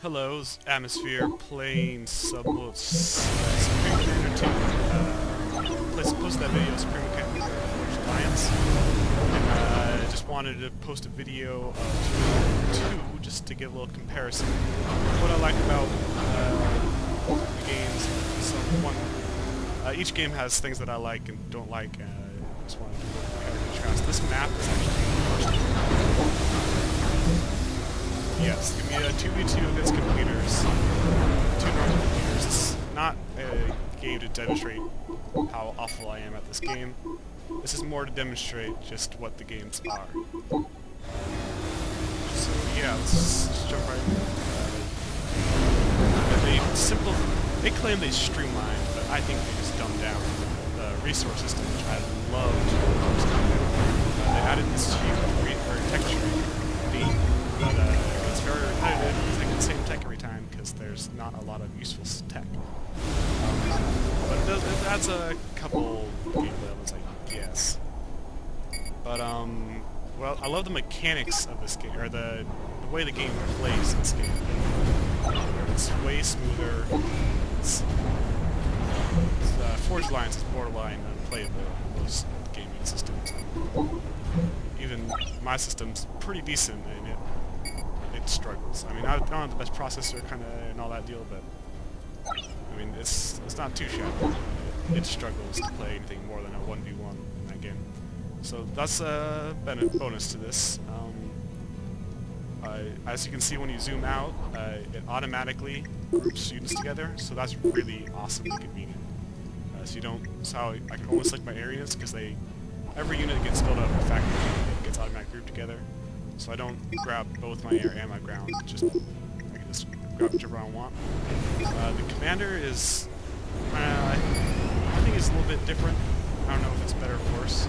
Hello's Atmosphere playing Supreme Commander 2. Posted that video, Supreme Commander Alliance. And I just wanted to post a video of 2 just to give a little comparison. What I like about the games. Each game has things that I like and don't like. I just wanted to compare and contrast. This map is actually yes, give me a 2v2 against computers. 2 normal computers. It's not a game to demonstrate how awful I am at this game. This is more to demonstrate just what the games are. So yeah, let's just jump right in. They claim they streamlined, but I think they just dumbed down the resource system, which I loved. They added this huge texture beam, but it's very repetitive. It's like the same tech every time because there's not a lot of useful tech. But it adds a couple gameplay elements, I guess. But well, I love the mechanics of this game, or the way the game plays in this game. It's way smoother. Forged Alliance is borderline unplayable in most gaming systems. Even my system's pretty decent, and it struggles. I mean, I don't have the best processor, and all that deal, but I mean, it's not too shabby. It struggles to play anything more than a 1v1 in that game. So that's a bonus to this. As you can see, when you zoom out, it automatically groups units together, so that's really awesome and convenient. So I can almost select my areas because every unit gets built out of a factory and it gets automatically grouped together. So I don't grab both my air and my ground. I can just grab whichever I want. The commander is, I think it's a little bit different. I don't know if it's better or worse.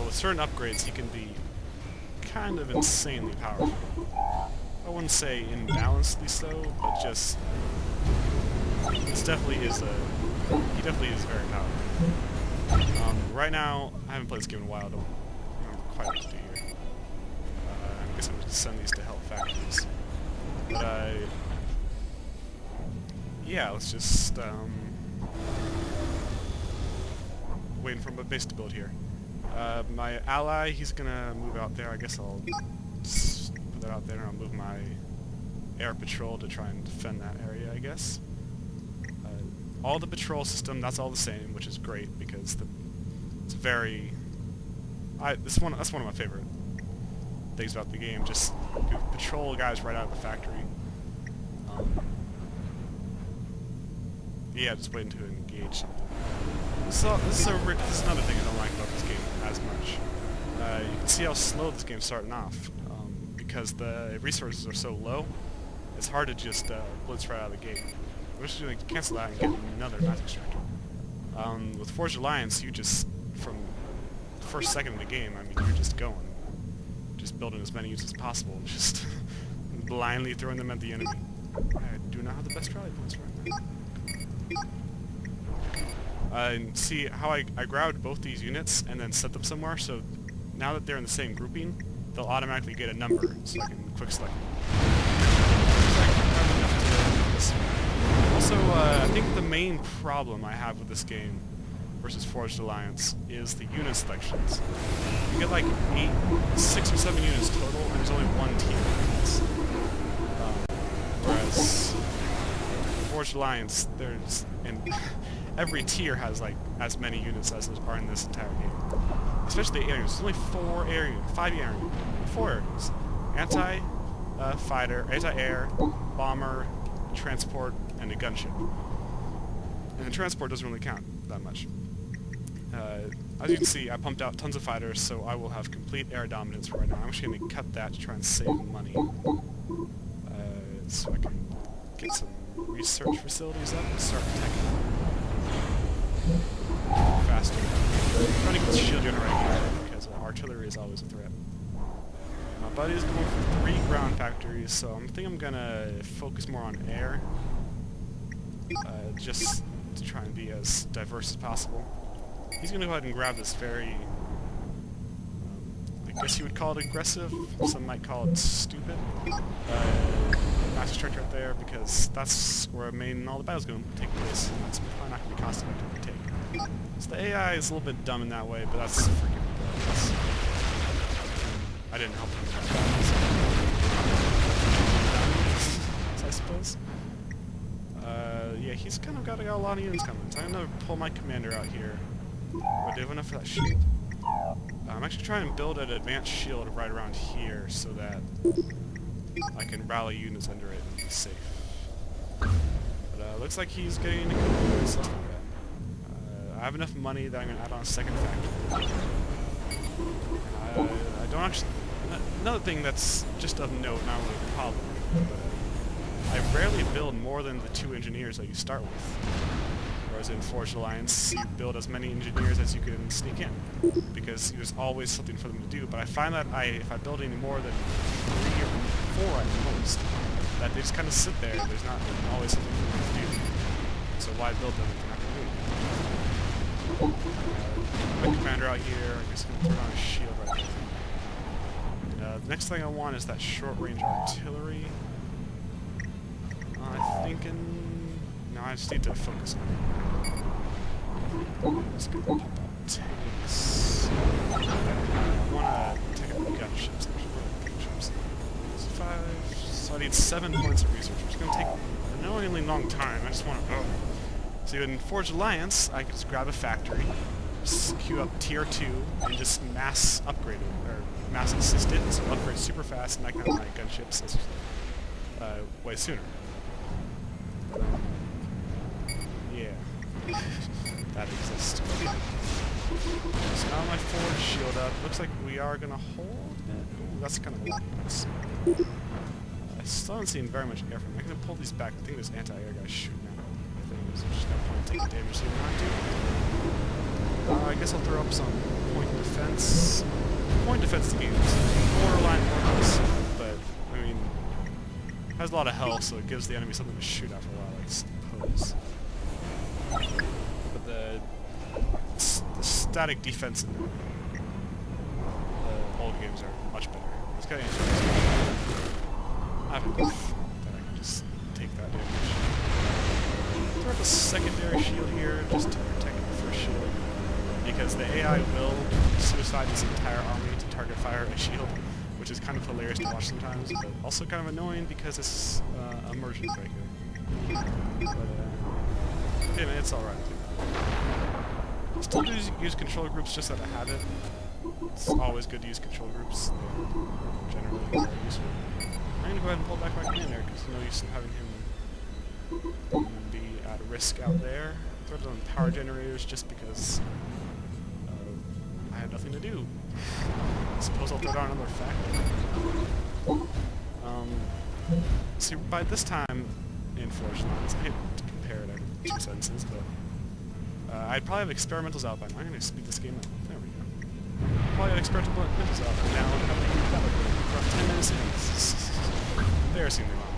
With certain upgrades, he can be kind of insanely powerful. I wouldn't say imbalancedly so, but just he definitely is very powerful. Right now, I haven't played this game in a while. I don't remember quite what to do here. I guess I'm going to send these to help factories. But yeah, let's just waiting for my base to build here. My ally, he's gonna move out there. I guess I'll put that out there, and I'll move my air patrol to try and defend that area, I guess. All the patrol system, that's all the same, which is great because it's very. That's one of my favorite things about the game. Just patrol guys right out of the factory. Yeah, just waiting to engage something. This is another thing I don't like about this game as much. You can see how slow this game's starting off. Because the resources are so low, it's hard to just blitz right out of the gate. We're just going to cancel that and get another mass extractor. With Forged Alliance, you just, from the first second of the game, I mean, you're just going. Just building as many units as possible, and just blindly throwing them at the enemy. I do not have the best rally points right now. And see how I grabbed both these units and then set them somewhere, so now that they're in the same grouping, they'll automatically get a number, so I can quick select them. Also, I think the main problem I have with this game versus Forged Alliance is the unit selections. You get like 6 or 7 units total, and there's only one team of units. Whereas Forged Alliance, every tier has like as many units as there are in this entire game. Especially the areas. There's only 4 areas. Anti-fighter, anti-air, bomber, transport, and a gunship. And the transport doesn't really count that much. As you can see, I pumped out tons of fighters, so I will have complete air dominance right now. I'm actually going to cut that to try and save money. So I can get some research facilities up and start attacking faster. I'm trying to get the shield generator here because artillery is always a threat. My buddy is going for 3 ground factories, so I think I'm gonna focus more on air, just to try and be as diverse as possible. He's gonna go ahead and grab this very, I guess you would call it aggressive. Some might call it stupid. Mass construct right there because that's where all the battle's going to take place. And that's probably not going to be cost effective to take. So the AI is a little bit dumb in that way, but that's freaking ridiculous. I didn't help him with that, so I suppose. Yeah, he's kind of got a lot of units coming, so I'm going to pull my commander out here. Do I have enough for that shield? I'm actually trying to build an advanced shield right around here so that I can rally units under it and be safe. But looks like he's getting into so that's not bad. I have enough money that I'm going to add on a second factory. I don't actually... Another thing that's just of note, not really a problem, but I rarely build more than the 2 engineers that you start with. Whereas in Forged Alliance, you build as many engineers as you can sneak in, because there's always something for them to do. But I find that if I build any more than 3 or 4 at the most, that they just kind of sit there. There's not always something for them to do. So why build them if they're not going to do it? My commander out here, I guess I'm going to put on a shield right there. The next thing I want is that short-range artillery. I'm thinking... No, I just need to focus on it. Let's go pop out tanks. I want to take out gunships, actually. Gunships. 5. So I need 7 points of research, which is going to take an annoyingly long time. I just want to... Oh. So in Forged Alliance, I can just grab a factory, just queue up tier 2, and just mass upgrade it, or mass assist it, so upgrade super fast, and I can have my gunships way sooner. Yeah, that exists. So now my forge shield up. Looks like we are gonna hold it. Ooh, that's kind of a lot of points. I still haven't seen very much air from them. I'm gonna pull these back. I think there's anti-air guys shooting at things. I'm just gonna take the damage so we don't have to. I guess I'll throw up some point defense. Point defense to games. Borderline worthless, but I mean, has a lot of health, so it gives the enemy something to shoot at for a while, I suppose. But the static defense in the old games are much better. Let's go into I have enough that I can just take that damage. Throw up a secondary shield here just to protect the first shield, because the AI will suicide this entire army to target fire a shield, which is kind of hilarious to watch sometimes, but also kind of annoying because it's immersion breaker. But yeah, man, it's alright. Still do use control groups just out of habit. It's always good to use control groups. They're generally very useful. I'm going to go ahead and pull back my commander because there's no use in having him be at risk out there. Throw it on power generators just because I had nothing to do. I suppose I'll throw down another factory. See, by this time in Forged Alliance, I hate to compare it every 2 sentences, but I'd probably have experimentals out by now. I'm going to speed this game up. There we go. Probably have experimentals out by now. Around 10 minutes in. Embarrassingly long.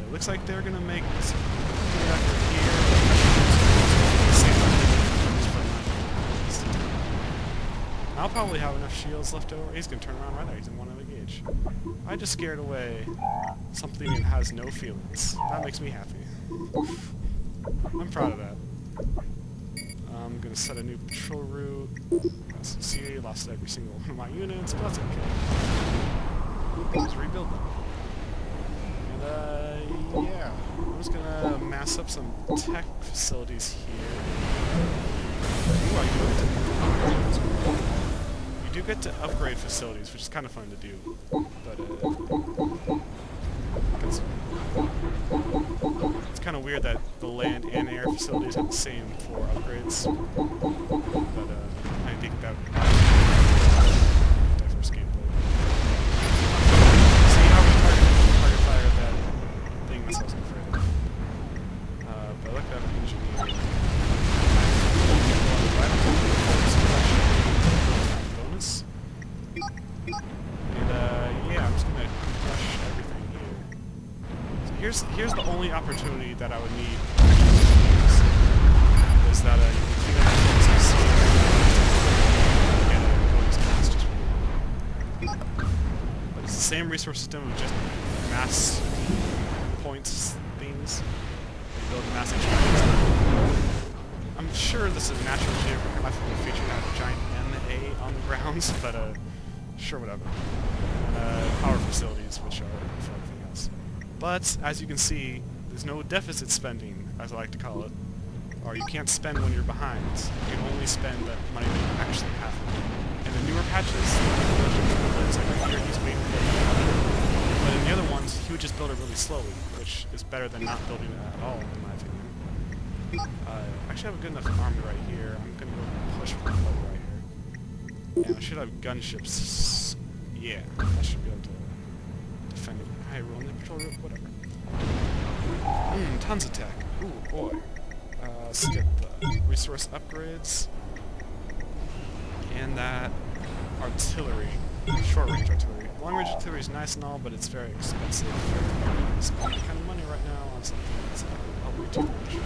It looks like they're going to make this effort here. I'll probably have enough shields left over. He's going to turn around right there. He's in 1 engage. I just scared away something that has no feelings. That makes me happy. I'm proud of that. I'm going to set a new patrol route. As you can see, lost every single one of my units, but that's okay. Let's rebuild them. And, yeah. I'm just going to mass up some tech facilities here. Ooh, you do get to upgrade facilities, which is kind of fun to do. But, it's kind of weird that the land and air facilities have the same 4 upgrades. But I think that would be diverse gameplay. See how we target fire that thing that's I was afraid of. But I like that engineer. Bonus. And yeah, I'm just gonna crush everything here. So here's the only opportunity that I would need is that you can clean up some seeds and go these paths just really. But it's the same resource system of just mass pulling points things. You build massive giants. I'm sure this is a Natural Geographic feature to have a giant NA on the grounds, but sure, whatever. Power facilities, which are for everything else. But as you can see, there's no deficit spending, as I like to call it. Or you can't spend when you're behind. You can only spend the money that you actually have. In the newer patches, it's like right here, he's waiting for it. But in the other ones, he would just build it really slowly, which is better than not building it at all, in my opinion. I actually have a good enough army right here. I'm gonna go push for the boat right here. And I should have gunships. Yeah, I should be able to defend it. High rolling the patrol route, whatever. Tons of tech. Ooh, boy. Let's get the resource upgrades. And that artillery. Short-range artillery. Long-range artillery is nice and all, but it's very expensive. Spending kind of money right now on something that's probably too much.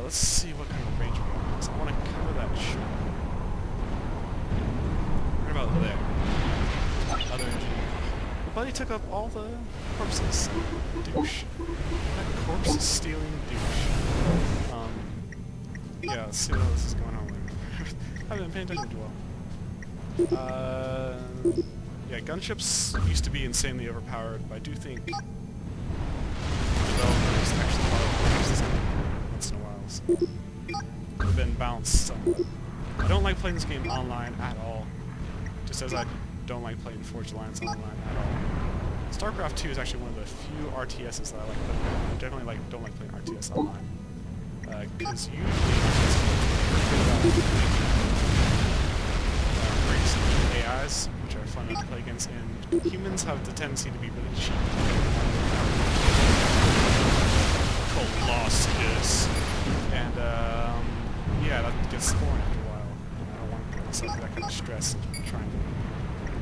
Let's see what kind of range we have. So I want to cover that ship. Right about there. Other engineer. But he took up all the corpses. Douche. That corpse is stealing douche. Yeah, let's see what else is going on there. I haven't been paying attention too well. Yeah, gunships used to be insanely overpowered, but I do think developers actually follow this game once in a while, so they've been balanced somewhat. I don't like playing this game online at all, just as I don't like playing Forged Alliance online at all. StarCraft 2 is actually one of the few RTSs that I like playing. I definitely don't like playing RTS online. Because usually AIs, which are fun to play against, and humans have the tendency to be really cheap. Colossus. And, yeah, that gets boring after a while. I don't want to put myself through that kind of stress of trying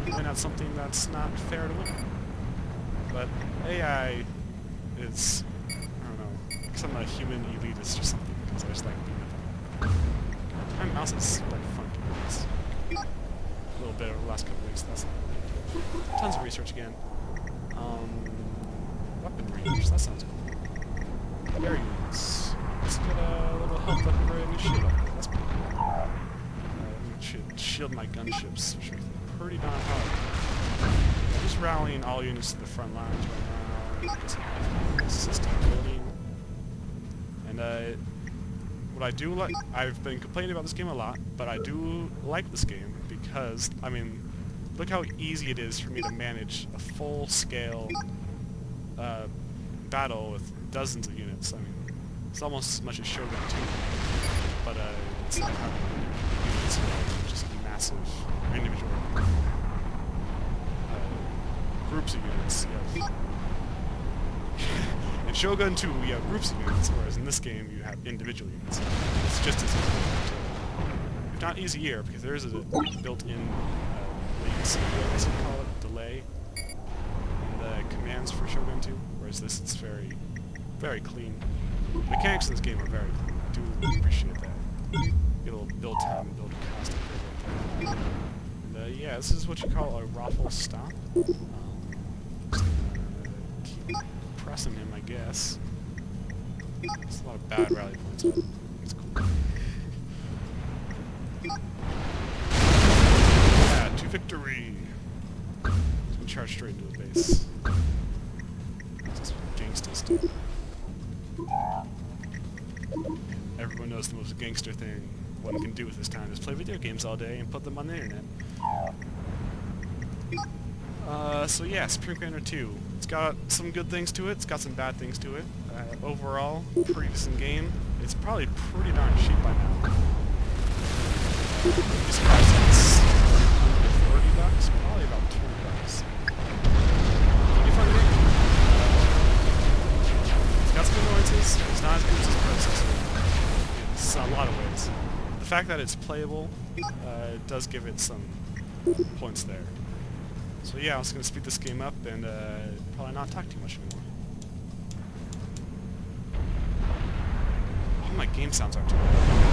to win out something that's not fair to win. But AI is, I don't know, because I'm a human elitist or something, because I just like being up. My mouse is like funky. It's a little bit over the last couple weeks. That's tons of research again. Weapon range. That sounds cool. Air units. Let's get a little health upgrade and a shield upgrade. That's pretty cool. Should shield my gunships, which are pretty darn hard. I'm just rallying all units to the front lines right now. Just system building. And what I do like, I've been complaining about this game a lot, but I do like this game because, I mean, look how easy it is for me to manage a full-scale battle with dozens of units. I mean, it's almost as much as Shogun 2, but it's not having units, just massive individual groups of units. You have in Shogun 2, you have groups of units, whereas in this game, you have individual units. It's just as easy to, if not easier, because there is a built-in latency, I guess you'd call it, delay, in the commands for Shogun 2, whereas this is very, very clean. The mechanics in this game are very clean. I do appreciate that. Get a little build time and build cost right there. And yeah, this is what you call a raffle stop. Keep pressing him, I guess. There's a lot of bad rally points, but it's cool. Yeah, to victory! He's gonna charge straight into the base. That's what gangsters do. Everyone knows the most gangster thing one can do with his time is play video games all day and put them on the internet. So yeah, Supreme Commander 2. It's got some good things to it, it's got some bad things to it. Overall, pretty decent game. It's probably pretty darn cheap by now. This price is $30, probably about $20. Pretty fun game. It's got some good noises, it's not as good as its predecessor. In a lot of ways. The fact that it's playable does give it some points there. So yeah, I was going to speed this game up and probably not talk too much anymore. Oh, my game sounds are too loud.